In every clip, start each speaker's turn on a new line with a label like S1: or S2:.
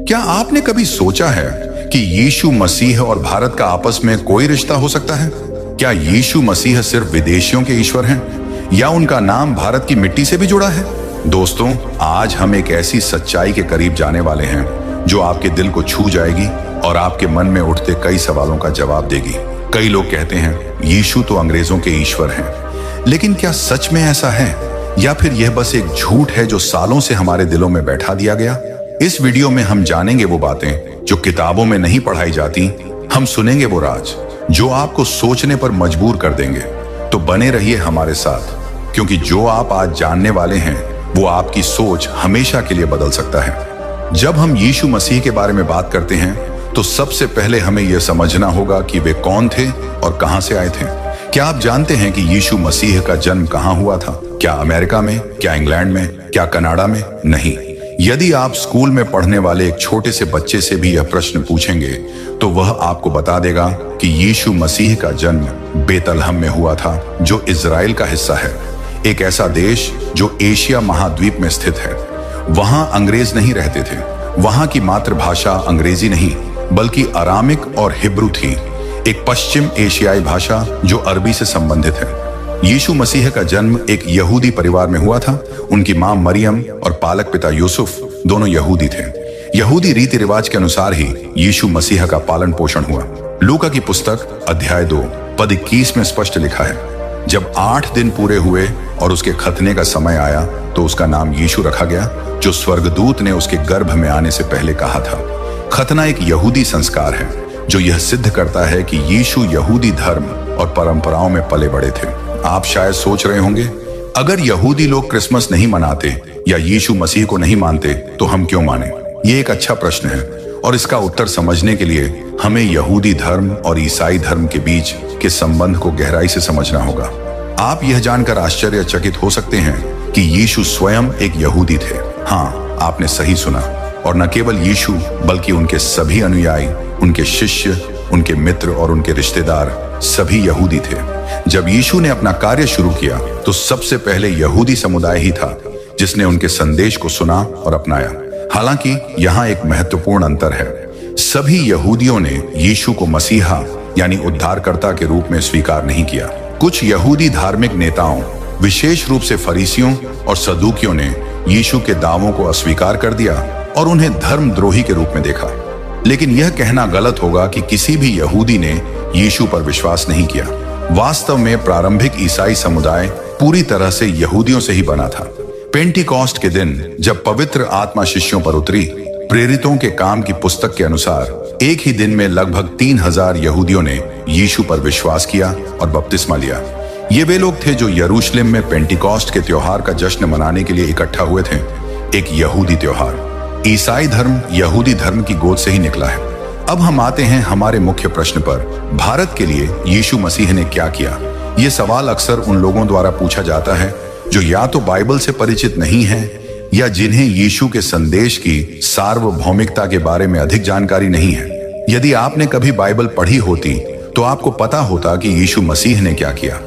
S1: क्या आपने कभी सोचा है कि यीशु मसीह और भारत का आपस में कोई रिश्ता हो सकता है? क्या यीशु मसीह सिर्फ विदेशियों के ईश्वर हैं या उनका नाम भारत की मिट्टी से भी जुड़ा है? दोस्तों, आज हम एक ऐसी सच्चाई के करीब जाने वाले हैं जो आपके दिल को छू जाएगी और आपके मन में उठते कई सवालों का जवाब देगी। कई लोग कहते हैं यीशु तो अंग्रेजों के ईश्वर हैं, लेकिन क्या सच में ऐसा है या फिर यह बस एक झूठ है जो सालों से हमारे दिलों में बैठा दिया गया? इस वीडियो में हम जानेंगे वो बातें जो किताबों में नहीं पढ़ाई जाती। हम सुनेंगे वो राज जो आपको सोचने पर मजबूर कर देंगे। तो बने रहिए हमारे साथ, क्योंकि जो आप आज जानने वाले हैं वो आपकी सोच हमेशा के लिए बदल सकता है। जब हम यीशु मसीह के बारे में बात करते हैं तो सबसे पहले हमें यह समझना होगा कि वे कौन थे और कहां से आए थे। क्या आप जानते हैं कि यीशु मसीह का जन्म कहां हुआ था? क्या अमेरिका में? क्या इंग्लैंड में? क्या कनाडा में? नहीं। यदि आप स्कूल में पढ़ने वाले एक छोटे से बच्चे से भी यह प्रश्न पूछेंगे तो वह आपको बता देगा कि यीशु मसीह का जन्म बेतलहम में हुआ था, जो इजराइल का हिस्सा है, एक ऐसा देश जो एशिया महाद्वीप में स्थित है। वहां अंग्रेज नहीं रहते थे। वहां की मातृभाषा अंग्रेजी नहीं बल्कि अरामिक और हिब्रू थी, एक पश्चिम एशियाई भाषा जो अरबी से संबंधित है। यीशु मसीह का जन्म एक यहूदी परिवार में हुआ था। उनकी मां मरियम और पालक पिता यूसुफ दोनों यहूदी थे। यहूदी रीति रिवाज के अनुसार ही यीशु मसीह का पालन पोषण हुआ। लूका की पुस्तक अध्याय 2 पद 21 में स्पष्ट लिखा है, जब 8 दिन पूरे हुए और उसके खतने का समय आया तो उसका नाम यीशु रखा गया, जो स्वर्गदूत ने उसके गर्भ में आने से पहले कहा था। खतना एक यहूदी संस्कार है जो यह सिद्ध करता है कि यीशु यहूदी धर्म और परंपराओं में पले बड़े थे। आप शायद सोच रहे होंगे, अगर यहूदी लोग क्रिसमस नहीं मनाते या यीशु मसीह को नहीं मानते तो हम क्यों माने? ये एक अच्छा प्रश्न है और इसका उत्तर समझने के लिए हमें यहूदी धर्म और ईसाई धर्म के बीच के संबंध को गहराई से समझना होगा। आप यह जानकर आश्चर्यचकित हो सकते हैं कि यीशु स्वयं एक यहूदी थे। हाँ, आपने सही सुना। और न केवल यीशु बल्कि उनके सभी अनुयायी, उनके शिष्य, उनके मित्र और उनके रिश्तेदार सभी यहूदी थे। जब यीशु ने अपना कार्य शुरू किया तो सबसे पहले यहूदी समुदाय ही था जिसने उनके संदेश को सुना और अपनाया। हालांकि यहाँ एक महत्वपूर्ण अंतर है। सभी यहूदियों ने यीशु को मसीहा यानी उद्धारकर्ता के रूप में स्वीकार नहीं किया। कुछ यहूदी धार्मिक नेताओं, विशेष रूप से फरीसियों और सदूकियों ने यीशु के दावों को अस्वीकार कर दिया और उन्हें धर्मद्रोही के रूप में देखा। लेकिन यह कहना गलत होगा कि किसी भी यहूदी ने यीशु पर विश्वास नहीं किया। वास्तव में प्रारंभिक ईसाई समुदाय पूरी तरह से यहूदियों से ही बना था। पेंटिकॉस्ट के दिन जब पवित्र आत्मा शिष्यों पर उतरी, प्रेरितों के काम की पुस्तक के अनुसार एक ही दिन में लगभग 3000 यहूदियों ने यीशु पर विश्वास किया और बपतिस्मा लिया। ये वे लोग थे जो यरूशलेम में पेंटिकॉस्ट के त्योहार का जश्न मनाने के लिए इकट्ठा हुए थे, एक यहूदी त्योहार। ईसाई धर्म यहूदी धर्म की गोद से ही निकला है। अब हम आते हैं हमारे मुख्य प्रश्न पर, भारत के लिए यीशु मसीह ने क्या किया? ये सवाल अक्सर उन लोगों द्वारा पूछा जाता है जो या तो बाइबल से परिचित नहीं हैं या जिन्हें यीशु के संदेश की सार्वभौमिकता के बारे में अधिक जानकारी नहीं है। यदि आपने कभी बाइबल पढ़ी होती तो आपको पता होता कि यीशु मसीह ने क्या किया।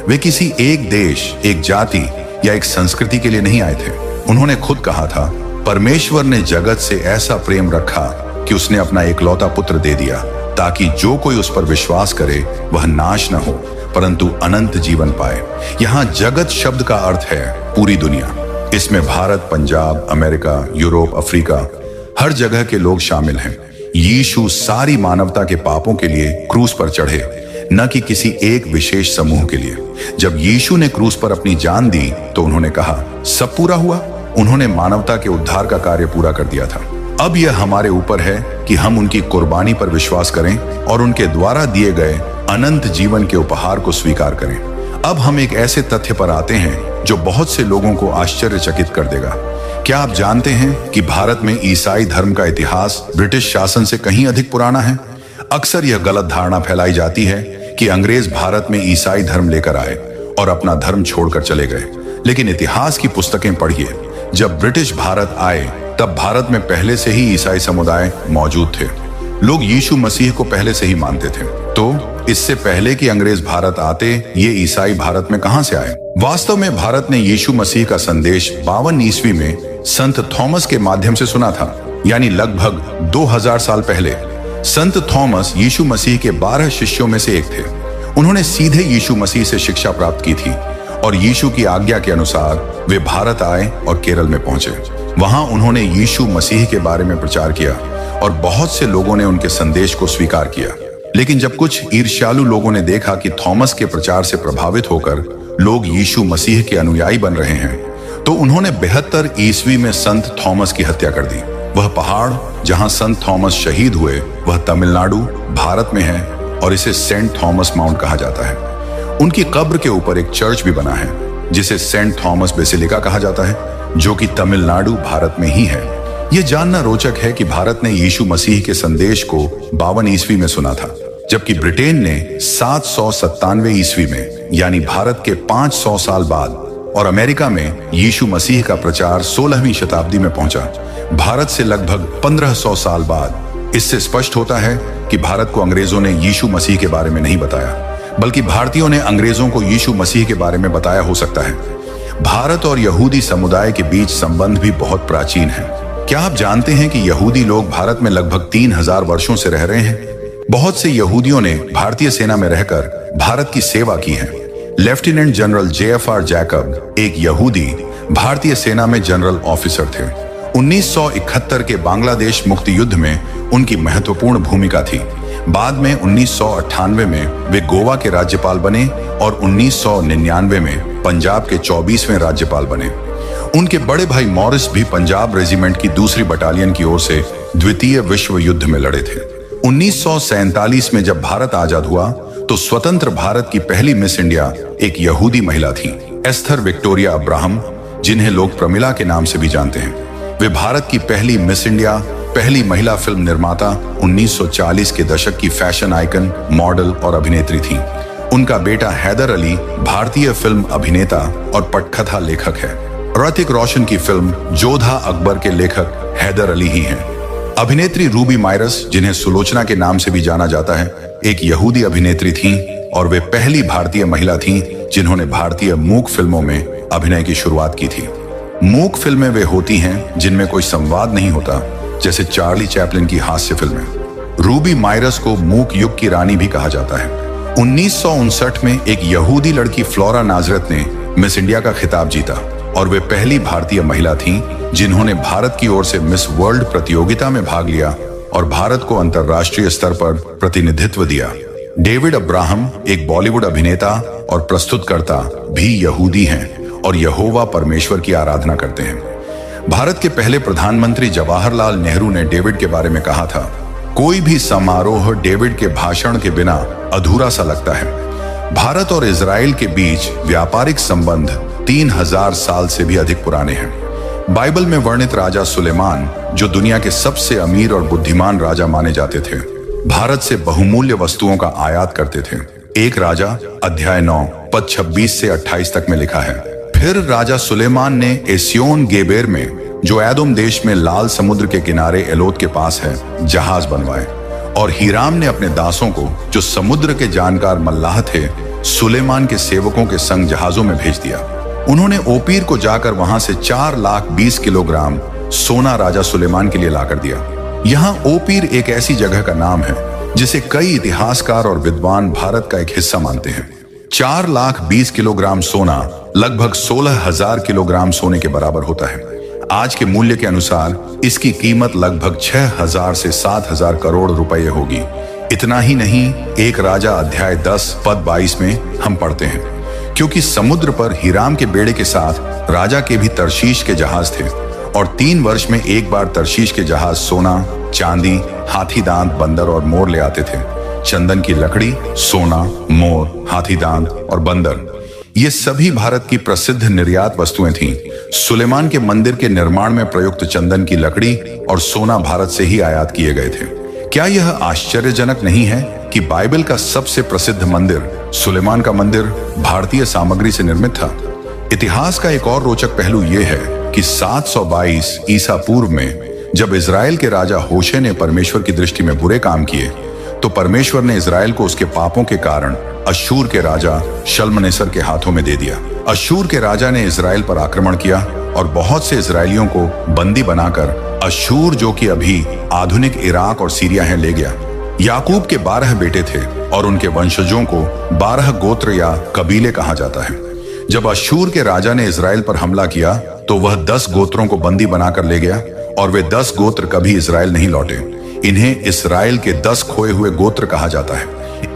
S1: वे किसी एक देश, एक जाति या एक संस्कृति के लिए नहीं आए थे। उन्होंने खुद कहा था, परमेश्वर ने जगत से ऐसा प्रेम रखा कि उसने अपना एकलौता पुत्र दे दिया, ताकि जो कोई उस पर विश्वास करे वह नाश न हो परंतु अनंत जीवन पाए। यहाँ जगत शब्द का अर्थ है पूरी दुनिया। इसमें Bharat, Punjab, America, Europe, Africa, हर जगह के लोग शामिल हैं। यीशु सारी मानवता के पापों के लिए क्रूस पर चढ़े, न कि किसी एक विशेष समूह के लिए। जब यीशु ने क्रूस पर अपनी जान दी तो उन्होंने कहा, सब पूरा हुआ। उन्होंने मानवता के उद्धार का कार्य पूरा कर दिया था। अब यह हमारे ऊपर है कि हम उनकी कुर्बानी पर विश्वास करें और उनके द्वारा दिए गए अनंत जीवन के उपहार को स्वीकार करें। अब हम एक ऐसे तथ्य पर आते हैं जो बहुत से लोगों को आश्चर्यचकित कर देगा। क्या आप जानते हैं कि भारत में ईसाई धर्म का इतिहास ब्रिटिश शासन से कहीं अधिक पुराना है? अक्सर यह गलत धारणा फैलाई जाती है कि अंग्रेज भारत में ईसाई धर्म लेकर आए और अपना धर्म छोड़कर चले गए। लेकिन इतिहास की पुस्तकें पढ़िए। जब ब्रिटिश भारत आए तब भारत में पहले से ही ईसाई समुदाय मौजूद थे। लोग यीशु मसीह को पहले से ही मानते थे। तो इससे पहले कि अंग्रेज भारत आते, ये ईसाई भारत में कहां से आए? वास्तव में भारत ने यीशु मसीह का संदेश 52 ईस्वी में संत थॉमस के माध्यम से सुना था। यानी लगभग 2000 साल पहले संत थॉमस यीशु मसीह के 12 शिष्यों में से एक थे। उन्होंने सीधे यीशु मसीह से शिक्षा प्राप्त की थी और यीशु की आज्ञा के अनुसार वे भारत आए और केरल में पहुंचे। वहां उन्होंने यीशु मसीह के बारे में प्रचार किया और बहुत से लोगों ने उनके संदेश को स्वीकार किया। लेकिन जब कुछ ईर्ष्यालु लोगों ने देखा कि थॉमस के प्रचार से प्रभावित होकर लोग यीशु मसीह के अनुयायी बन रहे हैं, तो उन्होंने 72 ईस्वी में संत थॉमस की हत्या कर दी। वह पहाड़ जहां संत थॉमस शहीद हुए वह तमिलनाडु भारत में है और इसे सेंट थॉमस माउंट कहा जाता है। उनकी कब्र के ऊपर एक चर्च भी बना है जिसे सेंट थॉमस बेसिलिका कहा जाता है, जो कि तमिलनाडु भारत में ही है। यह जानना रोचक है कि भारत ने यीशु मसीह के संदेश को 52 ईस्वी में सुना था, जबकि ब्रिटेन ने 797 ईस्वी में, यानी भारत के 500 साल बाद, और अमेरिका में यीशु मसीह का प्रचार 16वीं शताब्दी में पहुंचा, भारत से लगभग 1500 साल बाद। इससे स्पष्ट होता है कि भारत को अंग्रेजों ने यीशु मसीह के बारे में नहीं बताया, बल्कि भारतीयों ने अंग्रेजों को यीशु मसीह के बारे में बताया हो सकता है। भारत और यहूदी समुदाय के बीच संबंध भी बहुत प्राचीन है। क्या आप जानते हैं कि यहूदी लोग भारत में लगभग 3000 वर्षों से रह रहे हैं? बहुत से यहूदियों ने भारतीय सेना में रहकर भारत की सेवा की है। लेफ्टिनेंट जनरल JFR जैकब एक यहूदी भारतीय सेना में जनरल ऑफिसर थे। 1971 के बांग्लादेश मुक्ति युद्ध में उनकी महत्वपूर्ण भूमिका थी। बाद में 1998 में वे गोवा के राज्यपाल बने और 1999 में पंजाब के 24वें राज्यपाल बने। उनके बड़े भाई मॉरिस भी पंजाब रेजिमेंट की दूसरी बटालियन की ओर से द्वितीय विश्व युद्ध में लड़े थे। 1947 में जब भारत आजाद हुआ तो स्वतंत्र भारत की पहली मिस इंडिया एक यहूदी महिला थी, एस्थर विक्टोरिया अब्राहम, जिन्हें लोग प्रमिला के नाम से भी जानते हैं। वे भारत की पहली मिस इंडिया, पहली महिला फिल्म निर्माता, 1940 के दशक की फैशन आइकन, मॉडल और अभिनेत्री थी। उनका बेटा हैदर अली भारतीय फिल्म अभिनेता और पटकथा लेखक है। ऋतिक रोशन की फिल्म जोधा अकबर के लेखक हैदर अली ही हैं। अभिनेत्री रूबी मायरस, जिन्हें सुलोचना के नाम से भी जाना जाता है, एक यहूदी अभिनेत्री थीं और वे पहली भारतीय महिला थीं जिन्होंने भारतीय मूक फिल्मों में अभिनय की शुरुआत की थी। मूक फिल्में वे होती हैं जिनमें कोई संवाद नहीं होता, जैसे चार्ली चैपलिन की हास्य फिल्में। रूबी मायरस को मूक युग की रानी भी कहा जाता है। 1959 में एक यहूदी लड़की फ्लोरा नाजरत ने मिस इंडिया का खिताब जीता और वे पहली भारतीय महिला थीं जिन्होंने भारत की ओर से मिस वर्ल्ड प्रतियोगिता में भाग लिया और भारत को अंतर्राष्ट्रीय स्तर पर प्रतिनिधित्व दिया। डेविड अब्राहम एक बॉलीवुड अभिनेता और प्रस्तुतकर्ता भी यहूदी हैं और यहोवा परमेश्वर की आराधना करते हैं। भारत के पहले प्रधानमंत्री जवाहरलाल नेहरू ने डेविड के बारे में कहा था, कोई भी समारोह डेविड के भाषण के बिना अधूरा सा लगता है। भारत और इजराइल के बीच व्यापारिक संबंध 3000 साल से भी अधिक पुराने हैं। बाइबल में वर्णित राजा सुलेमान, जो दुनिया के सबसे अमीर और बुद्धिमान राजा माने जाते थे, भारत से बहुमूल्य वस्तुओं का आयात करते थे। एक राजा अध्याय 9 पद 26 से 28 तक में लिखा है, फिर राजा सुलेमान ने एसियोन गेबेर में, जो एदोम देश में लाल समुद्र के किनारे एलोत के पास है, जहाज बनवाए और हीराम ने अपने दासों को, जो समुद्र के जानकार मल्लाह थे, सुलेमान के सेवकों के संग जहाजों में भेज दिया। उन्होंने ओपीर को जाकर वहां से 4,20,000 किलोग्राम सोना राजा सुलेमान के लिए लाकर दिया। यहाँ ओपीर एक ऐसी जगह का नाम है जिसे कई इतिहासकार और विद्वान भारत का एक हिस्सा मानते हैं। 4,20,000 किलोग्राम सोना लगभग 16,000 किलोग्राम सोने के बराबर होता है। आज के मूल्य के अनुसार इसकी कीमत लगभग 6,000 से 7,000 करोड़ रुपए होगी। इतना ही नहीं, एक राजा अध्याय 10 पद 22 में हम पढ़ते हैं, क्योंकि समुद्र पर हीराम के बेड़े के साथ राजा के भी तरशीश के जहाज थे और 3 वर्ष में एक बार तरशीश के जहाज सोना, चांदी, हाथी दांत, बंदर और मोर ले आते थे। चंदन की लकड़ी, सोना, मोर, हाथी दांत और बंदर, ये सभी भारत की प्रसिद्ध निर्यात वस्तुएं थीं। सुलेमान के मंदिर के निर्माण में प्रयुक्त चंदन की लकड़ी और सोना भारत से ही आयात किए गए थे। क्या यह आश्चर्यजनक नहीं है कि बाइबल का सबसे प्रसिद्ध मंदिर, सुलेमान का मंदिर, भारतीय सामग्री से निर्मित था? इतिहास का एक और रोचक पहलू यह है कि 722 ईसा पूर्व में जब इजराइल के राजा होशे ने परमेश्वर की दृष्टि में बुरे काम किए, तो परमेश्वर ने इजराइल को उसके पापों के कारण अश्शूर के राजा शल्मनेसर के हाथों में दे दिया। अश्शूर के राजा ने इजराइल पर आक्रमण किया और बहुत से इजरायलियों को बंदी बनाकर अशूर, जो कि अभी आधुनिक इराक और सीरिया है, ले गया। याकूब के 12 बेटे थे और उनके वंशजों को 12 गोत्र या कबीले कहा जाता है। जब अशूर के राजा ने इजराइल पर हमला किया तो वह 10 गोत्रों को बंदी बनाकर ले गया और वे 10 गोत्र कभी इजराइल नहीं लौटे। इन्हें इस्राएल के 10 खोए हुए गोत्र कहा जाता है।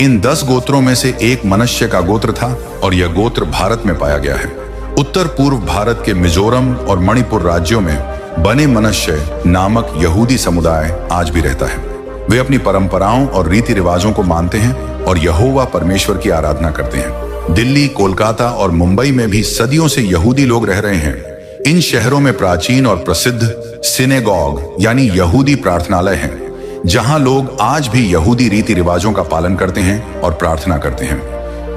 S1: इन 10 गोत्रों में से एक मनुष्य का गोत्र था और यह गोत्र भारत में पाया गया है। उत्तर पूर्व भारत के मिजोरम और मणिपुर राज्यों में बने मनुष्य नामक यहूदी समुदाय आज भी रहता है। वे अपनी परंपराओं और रीति रिवाजों को मानते हैं और यहोवा परमेश्वर की आराधना करते हैं। दिल्ली, कोलकाता और मुंबई में भी सदियों से यहूदी लोग रह रहे हैं। इन शहरों में प्राचीन और प्रसिद्ध सिनेगॉग यानी यहूदी प्रार्थनालय हैं, जहां लोग आज भी यहूदी रीति रिवाजों का पालन करते हैं और प्रार्थना करते हैं।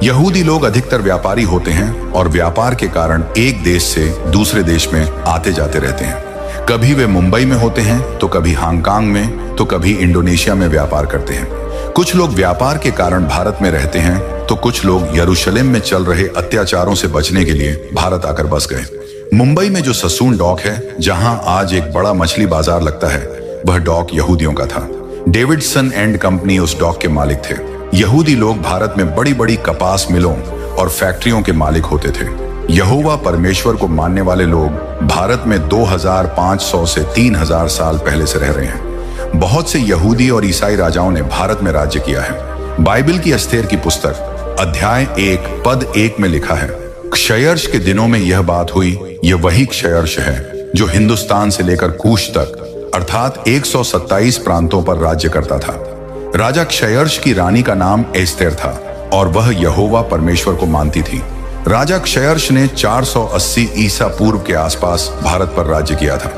S1: यहूदी लोग अधिकतर व्यापारी होते हैं और व्यापार के कारण एक देश से दूसरे देश में आते जाते रहते हैं। कभी वे मुंबई में होते हैं तो कभी हांगकांग में तो कभी इंडोनेशिया में व्यापार करते हैं। कुछ लोग व्यापार के कारण भारत में रहते हैं तो कुछ लोग यरूशलेम में चल रहे अत्याचारों से बचने के लिए भारत आकर बस गए। मुंबई में जो ससून डॉक है, जहां आज एक बड़ा मछली बाजार लगता है, वह डॉक यहूदियों का था। डेविडसन एंड कंपनी उस डॉक के मालिक थे। यहूदी लोग भारत में बड़ी बड़ी कपास मिलों और फैक्ट्रियों के मालिक होते थे। यहोवा परमेश्वर को मानने वाले लोग भारत में 2500 से 3000 साल पहले से रह रहे हैं। बहुत से यहूदी और ईसाई राजाओं ने भारत में राज्य किया है। बाइबल की एस्तेर की पुस्तक अध्याय 1 पद 1 में लिखा है, क्षयर्ष के दिनों में यह बात हुई, यह वही क्षयर्ष है जो हिंदुस्तान से लेकर कूश तक अर्थात 127 प्रांतों पर राज्य करता था। राजा क्षयर्ष की रानी का नाम एस्तेर था और वह यहोवा परमेश्वर को मानती थी। राजा क्षयर्ष ने 480 ईसा पूर्व के आसपास भारत पर राज्य किया था।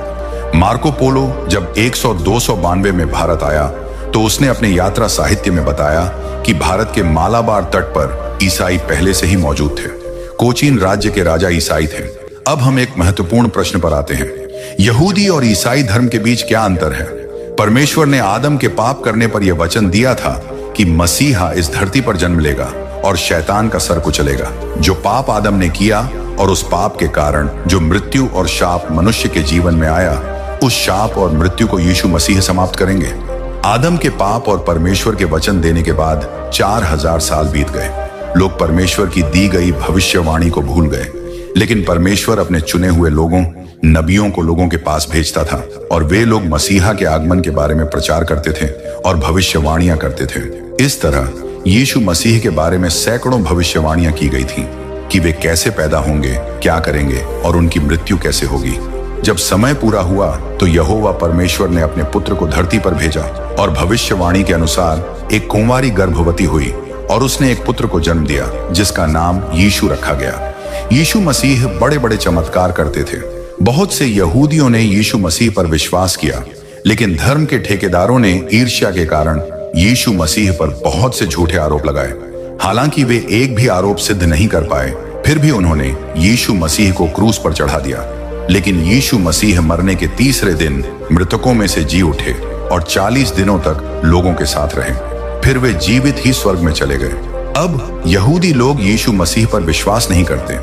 S1: मार्को पोलो जब 292 में भारत आया तो उसने अपने यात्रा साहित्य में बताया कि भारत के मालाबार तट पर ईसाई पहले से ही मौजूद थे। कोचीन राज्य के राजा ईसाई थे। अब हम एक महत्वपूर्ण प्रश्न पर आते हैं, यहूदी और ईसाई धर्म के बीच क्या अंतर है? परमेश्वर ने आदम के पाप करने पर यह वचन दिया था कि मसीहा इस धरती पर जन्म लेगा और शैतान का सर कुचलेगा। जो पाप आदम ने किया और उस पाप के कारण जो मृत्यु और शाप मनुष्य के जीवन में आया, उस शाप और मृत्यु को यीशु मसीह समाप्त करेंगे। आदम के पाप और परमेश्वर के वचन देने के बाद 4000 साल बीत गए। लोग परमेश्वर की दी गई भविष्यवाणी को भूल गए, लेकिन परमेश्वर अपने चुने हुए लोगों, नबियों को लोगों के पास भेजता था और वे लोग मसीहा के आगमन के बारे में प्रचार करते थे और भविष्यवाणियां करते थे। इस तरह यीशु मसीह के बारे में सैकड़ों भविष्यवाणियां की गई थीं कि वे कैसे पैदा होंगे, क्या करेंगे और उनकी मृत्यु कैसे होगी। जब समय पूरा हुआ तो यहोवा परमेश्वर ने अपने पुत्र को धरती पर भेजा और भविष्यवाणी के अनुसार एक कुंवारी गर्भवती हुई और उसने एक पुत्र को जन्म दिया जिसका नाम यीशु रखा गया। यीशु मसीह बड़े बड़े चमत्कार करते थे। बहुत से यहूदियों ने यीशु मसीह पर विश्वास किया, लेकिन धर्म के ठेकेदारों ने ईर्ष्या के कारण यीशु मसीह पर बहुत से झूठे आरोप लगाए। हालांकि वे एक भी आरोप सिद्ध नहीं कर पाए, फिर भी उन्होंने यीशु मसीह को क्रूस पर चढ़ा दिया। लेकिन यीशु मसीह मरने के तीसरे दिन मृतकों में से जी उठे और 40 दिनों तक लोगों के साथ रहे। फिर वे जीवित ही स्वर्ग में चले गए। अब यहूदी लोग यीशु मसीह पर विश्वास नहीं करते।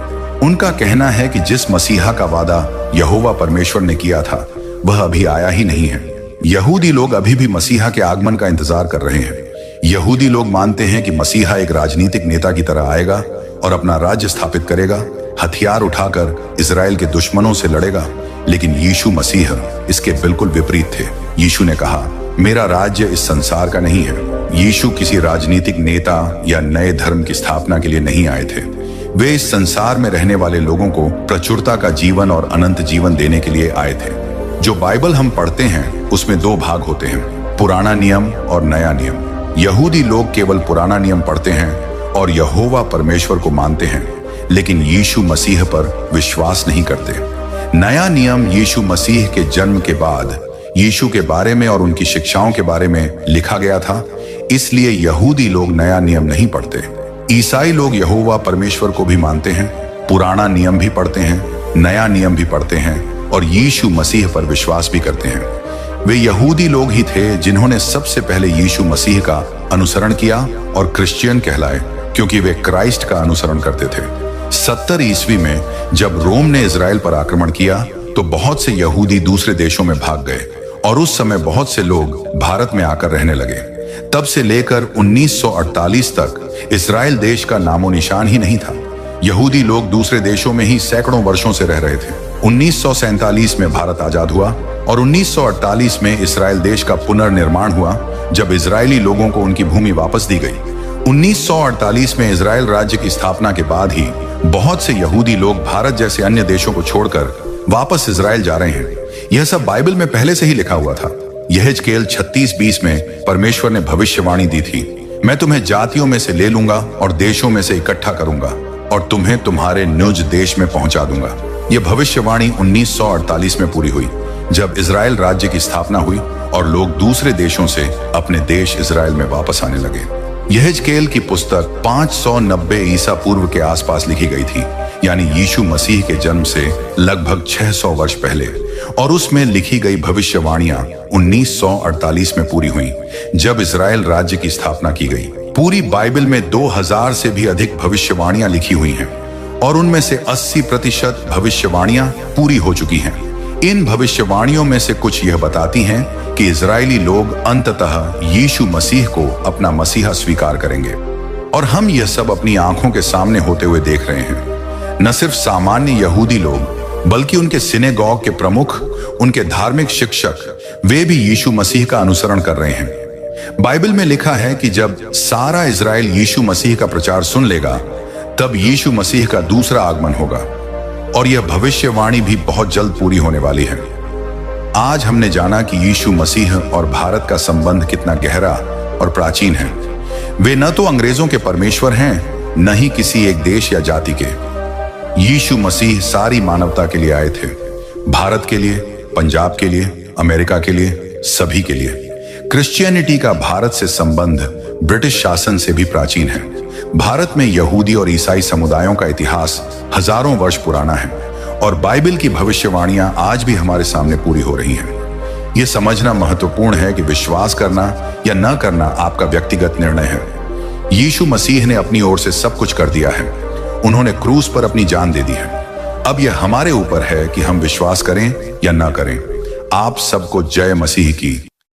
S1: उनका कहना है कि जिस मसीहा का वादा यहोवा परमेश्वर ने किया था वह अभी आया ही नहीं है। यहूदी लोग अभी भी मसीहा के आगमन का इंतजार कर रहे हैं। यहूदी लोग मानते हैं कि मसीहा एक राजनीतिक नेता की तरह आएगा और अपना राज्य स्थापित करेगा, हथियार उठाकर इजराइल के दुश्मनों से लड़ेगा। लेकिन यीशु मसीह इसके बिल्कुल विपरीत थे। यीशु ने कहा, मेरा राज्य इस संसार का नहीं है। यीशु किसी राजनीतिक नेता या नए धर्म की स्थापना के लिए नहीं आए थे। वे इस संसार में रहने वाले लोगों को प्रचुरता का जीवन और अनंत जीवन देने के लिए आए थे। जो बाइबल हम पढ़ते हैं उसमें 2 भाग होते हैं, पुराना नियम और नया नियम। यहूदी लोग केवल पुराना नियम पढ़ते हैं और यहोवा परमेश्वर को मानते हैं, लेकिन यीशु मसीह पर विश्वास नहीं करते। नया नियम यीशु मसीह के जन्म के बाद यीशु के बारे में और उनकी शिक्षाओं के बारे में लिखा गया था, इसलिए यहूदी लोग नया नियम नहीं पढ़ते। ईसाई लोग यहोवा परमेश्वर को भी मानते हैं, पुराना नियम भी पढ़ते हैं, नया नियम भी पढ़ते हैं और यीशु मसीह पर विश्वास भी करते हैं। वे यहूदी लोग ही थे जिन्होंने सबसे पहले यीशु मसीह का अनुसरण किया और क्रिश्चियन कहलाए, क्योंकि वे क्राइस्ट का अनुसरण करते थे। 70 ईस्वी में जब रोम ने इजराइल पर आक्रमण किया तो बहुत से यहूदी दूसरे देशों में भाग गए। और उस समय बहुत से लोग भारत में आकर रहने लगे। तब से लेकर 1948 तक इस्राएल देश का नामो निशान ही नहीं था। यहूदी लोग दूसरे देशों में ही सैकड़ों वर्षों से रह रहे थे। 1947 में भारत आजाद हुआ और 1948 में इस्राएल देश का पुनर्निर्माण हुआ, जब इजरायली लोगों को उनकी भूमि वापस दी गई। 1948 में इजराइल राज्य की स्थापना के बाद ही बहुत से यहूदी लोग भारत जैसे अन्य देशों को छोड़कर वापस इजराइल जा रहे हैं। यह सब बाइबल में पहले से ही लिखा हुआ था। यहेजकेल 36:20 में परमेश्वर ने भविष्यवाणी दी थी, मैं तुम्हें जातियों में से ले लूंगा और देशों में से इकट्ठा करूंगा और तुम्हें तुम्हारे निज देश में पहुंचा दूंगा। यह भविष्यवाणी 1948 में पूरी हुई, जब इजराइल राज्य की स्थापना हुई और लोग दूसरे देशों से अपने देश इजराइल में वापस आने लगे। यहेजकेल की पुस्तक 590 ईसा पूर्व के आसपास लिखी गई थी, यानी यीशु मसीह के जन्म से लगभग 600 वर्ष पहले, और उसमें लिखी गई भविष्यवाणियां 1948 में पूरी हुई, जब इजराइल राज्य की स्थापना की गई। पूरी बाइबल में 2000 से भी अधिक भविष्यवाणियां लिखी हुई हैं और उनमें से 80% भविष्यवाणियां पूरी हो चुकी हैं। इन भविष्यवाणियों में से कुछ यह बताती हैं कि इजरायली लोग अंततः यीशु मसीह को अपना मसीहा स्वीकार करेंगे, और हम यह सब अपनी आंखों के सामने होते हुए देख रहे हैं। न सिर्फ सामान्य यहूदी लोग, बल्कि उनके सिनेगॉग के प्रमुख, उनके धार्मिक शिक्षक, वे भी यीशु मसीह का अनुसरण कर रहे हैं। बाइबल में लिखा है कि जब सारा इजराइल यीशु मसीह का प्रचार सुन लेगा, तब यीशु मसीह का दूसरा आगमन होगा, और यह भविष्यवाणी भी बहुत जल्द पूरी होने वाली है। आज हमने जाना कि यीशु मसीह और भारत का संबंध कितना गहरा और प्राचीन है। वे न तो अंग्रेजों के परमेश्वर हैं, न ही किसी एक देश या जाति के। यीशु मसीह सारी मानवता के लिए आए थे, भारत के लिए, पंजाब के लिए, अमेरिका के लिए, सभी के लिए। क्रिश्चियनिटी का भारत से संबंध ब्रिटिश शासन से भी प्राचीन है। भारत में यहूदी और ईसाई समुदायों का इतिहास हजारों वर्ष पुराना है, और बाइबल की भविष्यवाणियां आज भी हमारे सामने पूरी हो रही हैं। यह समझना महत्वपूर्ण है कि विश्वास करना या न करना आपका व्यक्तिगत निर्णय है। यीशु मसीह ने अपनी ओर से सब कुछ कर दिया है। उन्होंने क्रूस पर अपनी जान दे दी है। अब यह हमारे ऊपर है कि हम विश्वास करें या न करें। आप सबको जय मसीह की।